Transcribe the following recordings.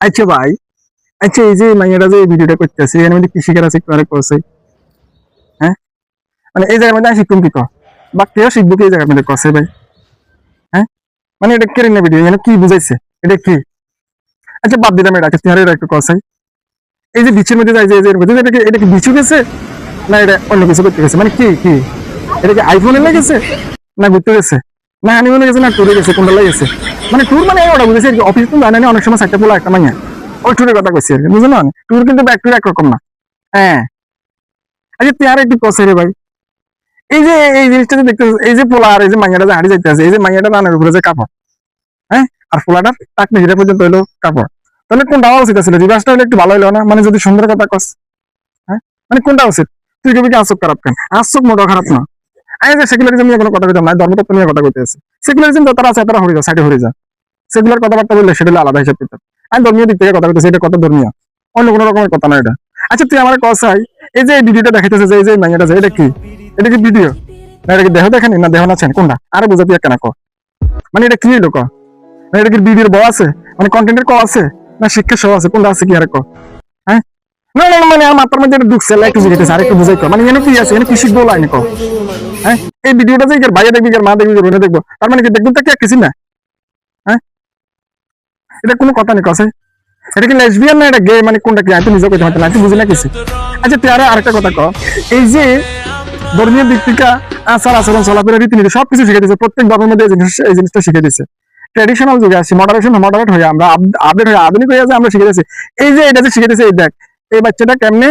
আচ্ছা ভাই, আচ্ছা এই যে মাইয়াটা যে ভিডিওটা করতেছে এর মধ্যে কি শিখার আছে একটু আরেক করছে? হ্যাঁ, মানে এই জায়গার মধ্যে আমি শিখুন কি বা কেউ শিখবো কি এই জায়গার মধ্যে করছে ভাই? হ্যাঁ, মানে এটা কেড়ে নেবে ভিডিও, মানে কি বুঝাইছে? এটা কি? আচ্ছা বাদ দিলাম এটা, তুই আর এটা একটু করছে। এই যে বিচের মধ্যে যায় যে এর মধ্যে এটা কি বিচু গেছে না এটা অন্য কিছু করতে গেছে? মানে কি কি এটা কি আইফোনে লেগেছে না ঘুরতে গেছে না হানিমুনে গেছে না ট্যুরে গেছে, কোনটা লেগেছে? মানে ট্যুর মানে ওটা বুঝেছি আর কি, অফিস তো জানে না অনেক সময় সাইডটা পোলা একটা মাইয়া ওই ট্যুরের কথা কইছি আর কি, বুঝলো না? ট্যুর কিন্তু ব্যাক ট্যুর একরকম না। হ্যাঁ, আচ্ছা তুই আর একটু কষে রে ভাই। এই যে এই জিনিসটা যে দেখতে, এই যে পোলা আর এই যে মাইয়াটা যে হাঁড়ি যাইতে আছে, এই যে মাইয়াটা রানের উপরে যে কাপড়, হ্যাঁ, আর পোলাটার টাকনি হিরা পর্যন্ত হইলো কাপড়, তাহলে কোনটা হওয়া উচিত ছিল? রিভার্সটা হলে একটু ভালো হলো না? মানে যদি সুন্দর কথা কস, হ্যাঁ, মানে কোনটা উচিত? তুই কবি কি আসক খারাপ কেন? আসক মোটো খারাপ না। আমি যে সেকুলারিজম নিয়ে কোনো কথা কইতাম না, ধর্মতত্ত্ব নিয়ে কথা কইতে আছে। সেকুলারিজম যতটা আছে তারা হয়ে যা, সাইডে হয়ে যা। সেকুলার কথাবার্তা বললে সেটা হলো আলাদা হিসাব কিতাব। আমি ধর্মীয় দিক থেকে কথা কইতেছি, এটা কত ধর্মীয়, অন্য কোনো রকমের কথা না এটা। আচ্ছা তুই আমার কসাই, এই যে ভিডিওটা দেখাইতেছে যে এই যে মাইয়াটা যে, এটা কি? এটা কি ভিডিও না এটা কি দেহ দেখানি না দেহ নাচেন কোনটা? আরে বুঝাতে কেন ক, মানে এটা কি হইলো ক? মানে এটা কি ভিডিওর ব আছে, মানে কন্টেন্টের ক আছে না শিক্ষার সহ আছে, কোনটা আছে কি আরে ক? হ্যাঁ, না না না, মানে আমার মাথার মধ্যে এটা ঢুকছে, একটু জিজ্ঞেস আর একটু বুঝাই ক, মানে এখানে কি আছে, এখানে কি শিখবো লাইনে ক? হ্যাঁ, এই ভিডিওটা যে ভাইয়া দেখবি মা দেখবি বোনে দেখবো, তার মানে কি দেখবো তা কি কিছু না? হ্যাঁ, এটা কোনো কথা নেই কসে। এটা কি লেসবিয়ান না এটা গে, মানে কোনটা কি? আমি নিজে কইতে পারতাম না, তুই বুঝি না কিছু। আচ্ছা তুই আরেকটা কথা ক, এই যে ধর্মীয় দিক থেকে আচার আচরণ চলাফেরা রীতিনীতি সবকিছু শিখে দিচ্ছে, প্রত্যেক ধর্মের মধ্যে এই জিনিসটা শিখে দিচ্ছে। ট্রেডিশনাল যুগে আসছি, মডারেট হয়ে আমরা আপডেট হয়ে আধুনিক হয়ে আমরা শিখে দিচ্ছি। এই যে এটা যে শিখে দিচ্ছে, এই দেখ এই বাচ্চাটা কেমনে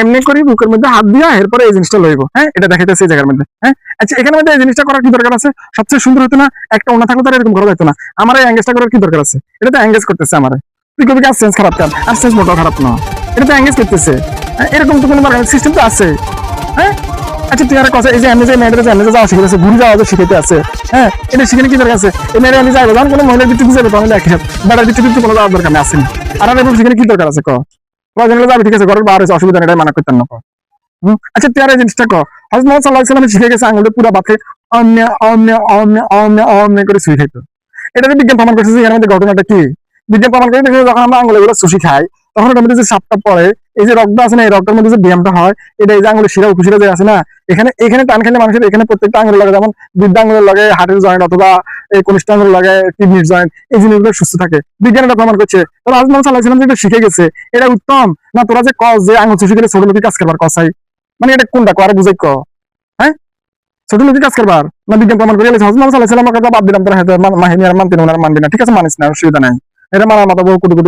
এমনি করি বুকের মধ্যে হাত দিয়া এরপরে এই জিনিসটা লইব, হ্যাঁ, এটা দেখাইতেছে এই জায়গার মধ্যে। হ্যাঁ, আচ্ছা এখানের মধ্যে এই জিনিসটা করার কি দরকার আছে? সবচেয়ে সুন্দর হতো না একটা ওনা থাকলে তার এরকম করা যেত না? আমার এই এঙ্গেজটা করার কি দরকার আছে? এটা তো এঙ্গেজ করতেছে আমার। তুই কবি কাজ সেন্স খারাপ কেন? আর সেন্স মোটাও খারাপ না, এটা তো এঙ্গেজ করতেছে। হ্যাঁ, এরকম তো কোনো সিস্টেম তো আছে। হ্যাঁ, আচ্ছা তুই আর কথা, এই যে আমি যে মেয়েটা যে যাওয়া শিখেছে, ঘুরে যাওয়া যে শিখেতে আছে, হ্যাঁ, এটা শিখে কি দরকার আছে? এই মেয়েটা আমি যাইবো যখন কোনো মহিলার ভিত্তিতে যাবে তখন দেখি বেড়ার ভিত্তিতে কোনো যাওয়ার দরকার নেই, আসেনি। আর আর এবার সেখানে কি দরকার আছে ক? প্রয়োজন হলে যাবে, ঠিক আছে, ঘরের বাইরে অসুবিধা নেই, মানা করতেন না ক। আচ্ছা তুই আর এই জিনিসটা ক, হযরত মুহাম্মদ সাল্লাল্লাহু আলাইহি ওয়াসাল্লাম শিখে গেছে আঙুলে পুরো বাতে অন্য অন্য অন্য অন্য অন্য করে সুই খাইতো। এটা যে বিজ্ঞান প্রমাণ করছে যে এর মধ্যে ঘটনাটা কি? বিজ্ঞান প্রমাণ করে দেখে যখন আমরা আঙুলে গুলো সুশি খাই তখন ওটার মধ্যে যে সাপটা পড়ে, এই যে রক্ত আছে না, এই রক্তের মধ্যে যে ব্যায়ামটা হয়, এটা এই যে আঙুলের শিরা উপশিরা যে আছে না, এখানে এখানে টান খেলে মানুষের এখানে প্রত্যেকটা আঙুলের লাগে, যেমন বৃদ্ধ আঙুলের লাগে হার্টের জয়েন্ট অথবা এই কনিষ্ঠ আঙুলের লাগে কিডনির জয়েন্ট, এই জিনিসগুলো সুস্থ থাকে। বিজ্ঞান এটা প্রমাণ করছে। তোরা হযরত মুহাম্মদ সাল্লাল্লাহু আলাইহি ওয়াসাল্লাম যেটা শিখে গেছে এটা উত্তম না? তোরা যে কস যে আঙুল সুশি গেলে ছোট লোকের কাজ করবার কসাই, মানে এটা কোনটা ক? আরে বুঝাই ক। হ্যাঁ, ছোট লোকের কাজ করবার না বিজ্ঞান প্রমাণ করে হযরত মুহাম্মদ সাল্লাল্লাহু আলাইহি ওয়াসাল্লামের কথা বাদ দিলাম, তোরা হয়তো মাহিনী আর মানতে না, মানবি না, ঠিক আছে, মানিস না, অসুবিধা নাই। এটা মানার মতো বহু কোটি কোটি